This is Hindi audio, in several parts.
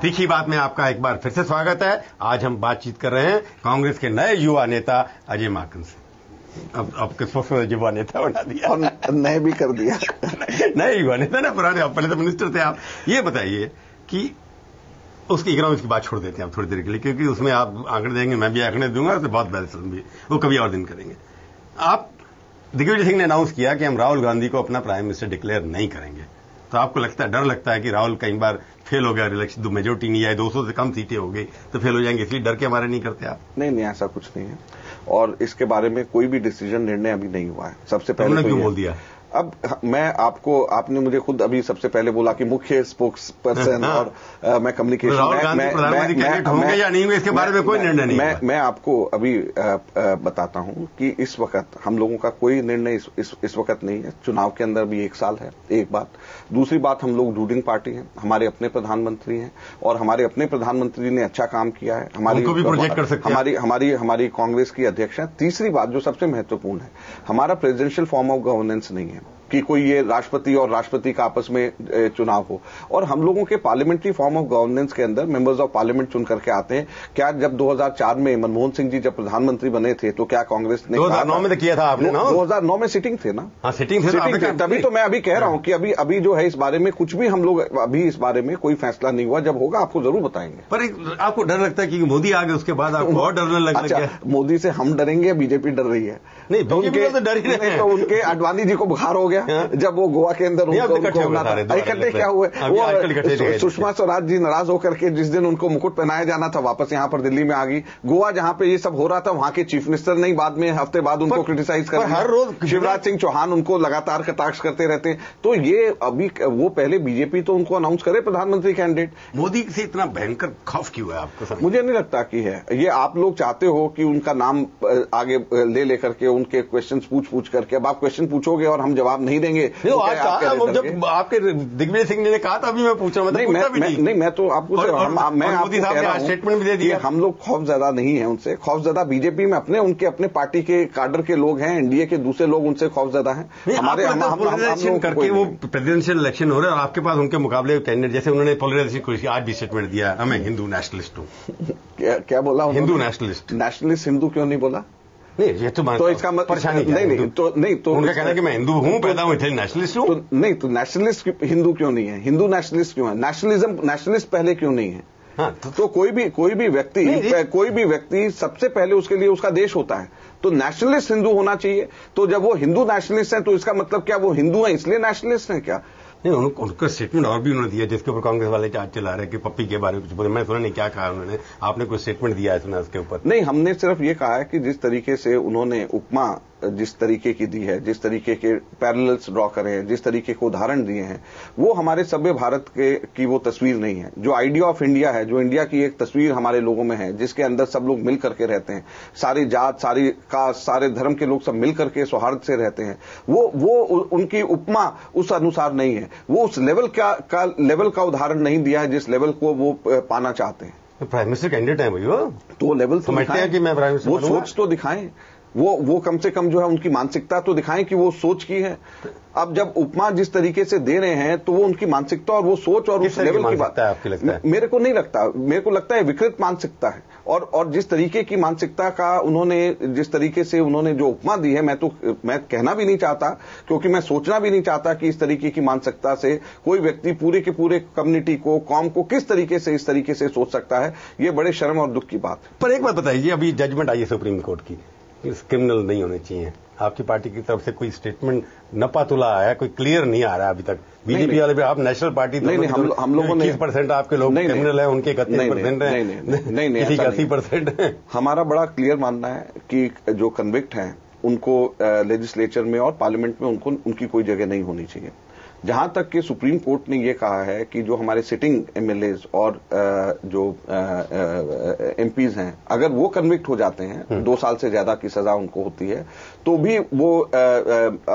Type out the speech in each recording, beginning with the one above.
तीखी बात में आपका एक बार फिर से स्वागत है। आज हम बातचीत कर रहे हैं कांग्रेस के नए युवा नेता अजय माकन से। अब किसको युवा नेता बना दिया और नए भी कर दिया। नए युवा नेता ना, पुराने, पहले तो मिनिस्टर थे आप। ये बताइए कि उसकी इकोनॉमिक्स की बात छोड़ देते हैं आप थोड़ी देर के लिए, क्योंकि उसमें आप आंकड़े देंगे, मैं भी आंकड़े दूंगा, तो बहुत बहस भी, वो कभी और दिन करेंगे। आप दिग्विजय सिंह ने अनाउंस किया कि हम राहुल गांधी को अपना प्राइम मिनिस्टर डिक्लेयर नहीं करेंगे, तो आपको लगता है, डर लगता है कि राहुल कई बार फेल हो गया, इलेक्शन मेजोरिटी नहीं आई, 200 से कम सीटें हो गई तो फेल हो जाएंगे, इसलिए डर के हमारे नहीं करते आप? नहीं, ऐसा कुछ नहीं है और इसके बारे में कोई भी डिसीजन, निर्णय अभी नहीं हुआ है। सबसे पहले क्यों बोल दिया? अब आपने मुझे खुद अभी सबसे पहले बोला कि मुख्य स्पोक्स पर्सन और मैं कम्युनिकेशन, राहुल गांधी प्रधानमंत्री कैंडिडेट होंगे या नहीं होंगे, इसके बारे में कोई निर्णय नहीं है। मैं आपको अभी बताता हूं कि इस वक्त हम लोगों का कोई निर्णय इस वक्त नहीं है। चुनाव के अंदर भी 1 साल है, एक बात। दूसरी बात, हम लोग रूलिंग पार्टी हैं, हमारे अपने प्रधानमंत्री हैं और हमारे अपने प्रधानमंत्री ने अच्छा काम किया है। हमारी कांग्रेस की अध्यक्ष है। तीसरी बात जो सबसे महत्वपूर्ण है, हमारा प्रेसिडेंशियल फॉर्म ऑफ गवर्नेंस नहीं है कि कोई ये राष्ट्रपति और राष्ट्रपति का आपस में चुनाव हो। और हम लोगों के पार्लियामेंट्री फॉर्म ऑफ गवर्नेंस के अंदर मेंबर्स ऑफ पार्लियामेंट चुन करके आते हैं। क्या जब 2004 में मनमोहन सिंह जी जब प्रधानमंत्री बने थे तो क्या कांग्रेस ने 2009 में तो किया था आपने ना? 2009 में सिटिंग थे ना? हाँ, सिटिंग थे। तभी तो मैं अभी कह रहा हूं कि अभी जो है इस बारे में कुछ भी हम लोग अभी इस बारे में कोई फैसला नहीं हुआ। जब होगा आपको जरूर बताएंगे। पर आपको डर लगता है कि मोदी आ गए उसके बाद आपको और डरने लग गया? मोदी से हम डरेंगे, बीजेपी डर रही है? नहीं, तो डर ही नहीं। तो उनके अडवाणी जी को बुखार हो गया जब वो गोवा के अंदर इकट्ठे क्या हुए, वो सुषमा स्वराज जी नाराज होकर के जिस दिन उनको मुकुट पहनाया जाना था वापस यहां पर दिल्ली में आ गई। गोवा जहां पे ये सब हो रहा था वहां के चीफ मिनिस्टर नहीं, बाद में हफ्ते बाद उनको क्रिटिसाइज कर हर रोज शिवराज सिंह चौहान उनको लगातार कटाक्ष करते रहते हैं। तो ये अभी वो पहले बीजेपी तो उनको अनाउंस करे प्रधानमंत्री कैंडिडेट। मोदी से इतना भयंकर खौफ क्यों है आपको? मुझे नहीं लगता कि है। ये आप लोग चाहते हो कि उनका नाम आगे ले लेकर के उनके क्वेश्चन पूछ करके, अब आप क्वेश्चन पूछोगे और हम जवाब नहीं देंगे। जब आपके दिग्विजय सिंह ने कहा था, अभी मैं पूछ रहा हूं। मैं तो आपको स्टेटमेंट भी दे दिया। हम लोग खौफजदा नहीं है उनसे। खौफजदा बीजेपी में उनके अपने पार्टी के काडर के लोग हैं, एनडीए के दूसरे लोग उनसे खौफजदा हैं। हमारे करके वो प्रेसिडेंशियल इलेक्शन हो रहे हैं और आपके पास उनके मुकाबले कैंडिडेट, जैसे उन्होंने पोलराइजेशन आज भी स्टेटमेंट दिया, मैं हिंदू नेशनलिस्ट हूं। क्या बोला? हिंदू नेशनलिस्ट। नेशनलिस्ट हिंदू क्यों नहीं बोला? नहीं, ये तो इसका परेशानी नहीं तो उनका कहना है कि मैं हिंदू हूं, पैदा हुए थे, नेशनलिस्ट हूं। तो नेशनलिस्ट हिंदू क्यों नहीं है? हिंदू नेशनलिस्ट क्यों है? नेशनलिस्ट पहले क्यों नहीं है? हाँ, तो कोई भी व्यक्ति सबसे पहले उसके लिए उसका देश होता है। तो नेशनलिस्ट हिंदू होना चाहिए। तो जब वो हिंदू नेशनलिस्ट है तो इसका मतलब क्या वो हिंदू है इसलिए नेशनलिस्ट है क्या? नहीं, उनका स्टेटमेंट और भी उन्होंने दिया जिसके ऊपर कांग्रेस वाले चार्ज चला रहे हैं कि पप्पी के बारे में कुछ बोले। मैं सुना नहीं क्या कहा उन्होंने, आपने कोई स्टेटमेंट दिया है सुना उसके ऊपर? नहीं, हमने सिर्फ ये कहा है कि जिस तरीके से उन्होंने उपमा जिस तरीके की दी है, जिस तरीके के पैरेलल्स ड्रॉ करे हैं, जिस तरीके के उदाहरण दिए हैं, वो हमारे सभ्य भारत की वो तस्वीर नहीं है। जो आइडिया ऑफ इंडिया है, जो इंडिया की एक तस्वीर हमारे लोगों में है, जिसके अंदर सब लोग मिल करके रहते हैं, सारी जात, सारी कास्ट, सारे धर्म के लोग सब मिल करके सौहार्द से रहते हैं, वो उनकी उपमा उस अनुसार नहीं है। वो उस लेवल का उदाहरण नहीं दिया है जिस लेवल को वो पाना चाहते हैं। प्राइम मिनिस्टर कैंडिडेट है भैया, तो लेवल समझते हैं कि मैं प्राइम मिनिस्टर, वो सोच तो दिखाएं। वो कम से कम जो है उनकी मानसिकता तो दिखाएं कि वो सोच की है। अब जब उपमा जिस तरीके से दे रहे हैं तो वो उनकी मानसिकता और वो सोच और उस लेवल की बात है। आपको लगता है? मेरे को नहीं लगता। मेरे को लगता है विकृत मानसिकता है। और जिस तरीके की मानसिकता का उन्होंने, जिस तरीके से उन्होंने जो उपमा दी है, मैं कहना भी नहीं चाहता, क्योंकि मैं सोचना भी नहीं चाहता कि इस तरीके की मानसिकता से कोई व्यक्ति पूरे के पूरे कम्युनिटी को, कौम को किस तरीके से इस तरीके से सोच सकता है। ये बड़े शर्म और दुख की बात है। पर एक बात बताइए, अभी जजमेंट आई है सुप्रीम कोर्ट की, क्रिमिनल नहीं होने चाहिए। आपकी पार्टी की तरफ से कोई स्टेटमेंट नपातुला आया, कोई क्लियर नहीं आ रहा अभी तक। बीजेपी वाले पे आप नेशनल पार्टी, नहीं, हम लोगों ने 20% आपके लोग क्रिमिनल है, उनके 31% है, नहीं, किसी का 80% है। हमारा बड़ा क्लियर मानना है कि जो कन्विक्ट हैं उनको लेजिस्लेचर में और पार्लियामेंट में उनकी कोई जगह नहीं होनी चाहिए। जहां तक कि सुप्रीम कोर्ट ने यह कहा है कि जो हमारे सिटिंग एमएलएज और जो एमपीज हैं, अगर वो कन्विक्ट हो जाते हैं, 2 साल से ज्यादा की सजा उनको होती है, तो भी वो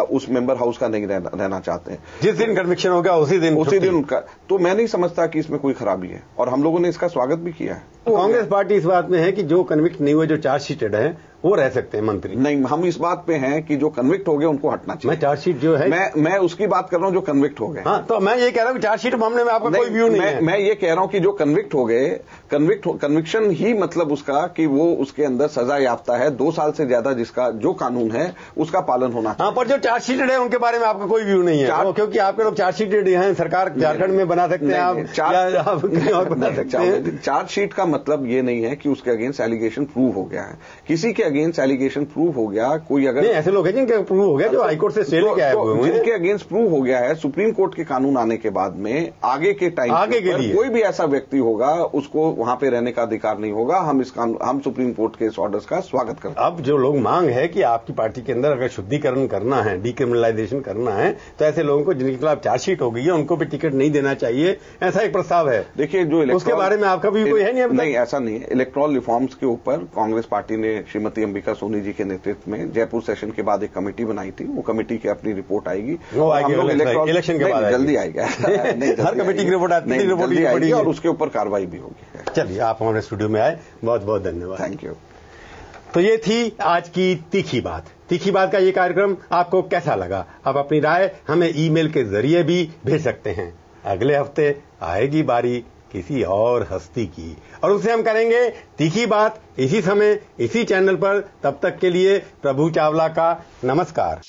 उस मेंबर हाउस का नहीं रहना चाहते हैं। जिस दिन कन्विक्शन होगा उसी दिन उनका। तो मैं नहीं समझता कि इसमें कोई खराबी है और हम लोगों ने इसका स्वागत भी किया है। कांग्रेस पार्टी इस बात में है कि जो कन्विक्ट नहीं हुए, जो चार्जशीटेड है, वो रह सकते हैं मंत्री। नहीं, हम इस बात पे हैं कि जो कन्विक्ट हो गए उनको हटना चाहिए। मैं चार्जशीट जो है मैं उसकी बात कर रहा हूं जो कन्विक्ट हो गए। हाँ, तो मैं ये कह रहा हूं कि चार्जशीट मामले में आपका कोई व्यू नहीं है। मैं ये कह रहा हूं कि जो कन्विक्ट हो गए, कन्विक्शन ही मतलब उसका कि वो उसके अंदर सजा याफ्ता है, 2 साल से ज्यादा जिसका जो कानून है उसका पालन होना चाहिए। हाँ, पर जो चार्जशीटेड है उनके बारे में आपका कोई व्यू नहीं है, क्योंकि आपके लोग चार्जशीटेड हैं, सरकार झारखंड में बना सकते हैं, आप कहीं और बना सकते हैं। चार्जशीट का मतलब ये नहीं है कि उसके अगेंस्ट एलिगेशन प्रूव हो गया है। किसी के अगेंस्ट एलिगेशन प्रूव हो गया, कोई अगर ऐसे लोग हैं जिनके प्रूव हो गया, जो हाईकोर्ट से स्टे लेके आए हुए हैं, जिनके अगेंस्ट प्रूव हो गया है, सुप्रीम कोर्ट के कानून आने के बाद में आगे के टाइम आगे के लिए कोई भी ऐसा व्यक्ति होगा उसको वहां पे रहने का अधिकार नहीं होगा। हम सुप्रीम कोर्ट के इस ऑर्डर्स का स्वागत करते हैं। अब जो लोग मांग है कि आपकी पार्टी के अंदर अगर शुद्धिकरण करना है, डिक्रिमिनलाइजेशन करना है, तो ऐसे लोगों को जिनके खिलाफ चार्जशीट हो गई है उनको भी टिकट नहीं देना चाहिए, ऐसा एक प्रस्ताव है। देखिए, जो उसके बारे में आपका भी कोई है नहीं, ऐसा नहीं है। इलेक्टोरल रिफॉर्म्स के ऊपर कांग्रेस पार्टी ने श्रीमती अंबिका सोनी जी के नेतृत्व में जयपुर सेशन के बाद एक कमेटी बनाई थी। वो कमेटी की अपनी रिपोर्ट आएगी, इलेक्शन के बाद जल्दी आएगा। हर कमेटी की रिपोर्ट आती है और उसके ऊपर कार्रवाई भी होगी। चलिए, आप हमारे स्टूडियो में आए, बहुत बहुत धन्यवाद। Thank you. तो ये थी आज की तीखी बात। तीखी बात का ये कार्यक्रम आपको कैसा लगा? आप अपनी राय हमें ईमेल के जरिए भी भेज सकते हैं। अगले हफ्ते आएगी बारी किसी और हस्ती की, और उससे हम करेंगे तीखी बात इसी समय, इसी चैनल पर। तब तक के लिए प्रभु चावला का नमस्कार।